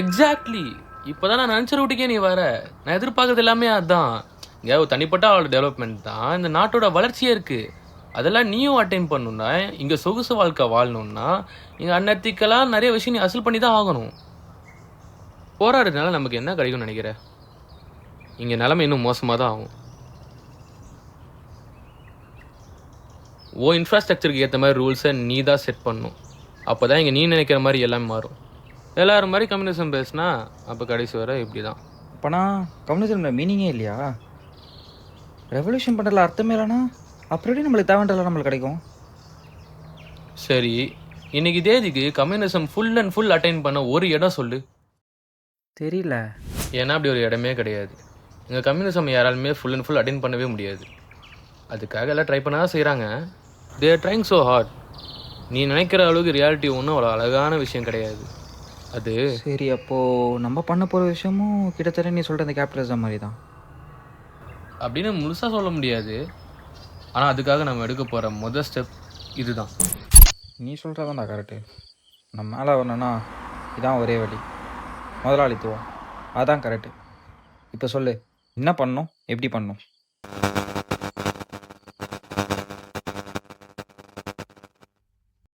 Exactly. இப்பதான் நான் நினைச்ச ரூட்டுக்கே நீ வர. நான் எதிர்பார்க்கறது எல்லாமே அதான். இங்க ஒரு தனிப்பட்ட ஆளோட டெவலப்மெண்ட் தான் இந்த நாட்டோட வளர்ச்சியே இருக்கு. அதெல்லாம் நீயும் அட்டைன் பண்ணணும்னா, இங்க சொகுசு வாழ்க்கை வாழணும்னா, இங்க அன்எத்திக்கலா நிறைய விஷயம் நீ அசல் பண்ணி தான் ஆகணும். போராடுறதுனால நமக்கு என்ன கிடைக்கும்னு நினைக்கிற? இங்க நிலைமை இன்னும் மோசமா தான் ஆகும். இன்ஃப்ராஸ்ட்ரக்சருக்கு ஏற்ற மாதிரி ரூல்ஸை நீ தான் செட் பண்ணணும். அப்போதான் இங்கே நீ நினைக்கிற மாதிரி எல்லாமே மாறும். எல்லாரும் மாதிரி கம்யூனிசம் பேசுனா அப்போ கடைசி வர இப்படி தான். அப்போனா கம்யூனிசம்ல மீனிங்கே இல்லையா? ரெவல்யூஷன் பண்ணுறதுல அர்த்தமே இல்லைனா அப்புறம் எப்படி நம்மளுக்கு தேவைன்றதுலாம் நம்மளுக்கு கிடைக்கும்? சரி, இன்னைக்கு தேதிக்கு communism full and full attain பண்ண ஒரு இடம் சொல்லு. தெரியல. ஏன்னா அப்படி ஒரு இடமே கிடையாது. இங்கே கம்யூனிசம் யாராலுமே ஃபுல் அண்ட் ஃபுல் அட்டைன் பண்ணவே முடியாது. அதுக்காக எல்லாம் ட்ரை பண்ண தான் செய்கிறாங்க. They are trying so hard. நீ நினைக்கிற அளவுக்கு ரியாலிட்டி ஒன்றும் அவ்வளோ அழகான விஷயம் கிடையாது. அது சரி, அப்போது நம்ம பண்ண போகிற விஷயமும் கிட்டத்தட்ட நீ சொல்கிற அந்த கேபிட்டலிசம் மாதிரி தான் அப்படின்னு முழுசாக சொல்ல முடியாது. ஆனால் அதுக்காக நம்ம எடுக்க போகிற முதல் ஸ்டெப் இதுதான். நீ சொல்கிறதான் தான் கரெக்டு. நம்ம மேலே வரணும்னா இதான் ஒரே வழி, முதலாளித்துவம். அதான் கரெக்டு. இப்போ சொல்லு, என்ன பண்ணணும், எப்படி பண்ணணும்?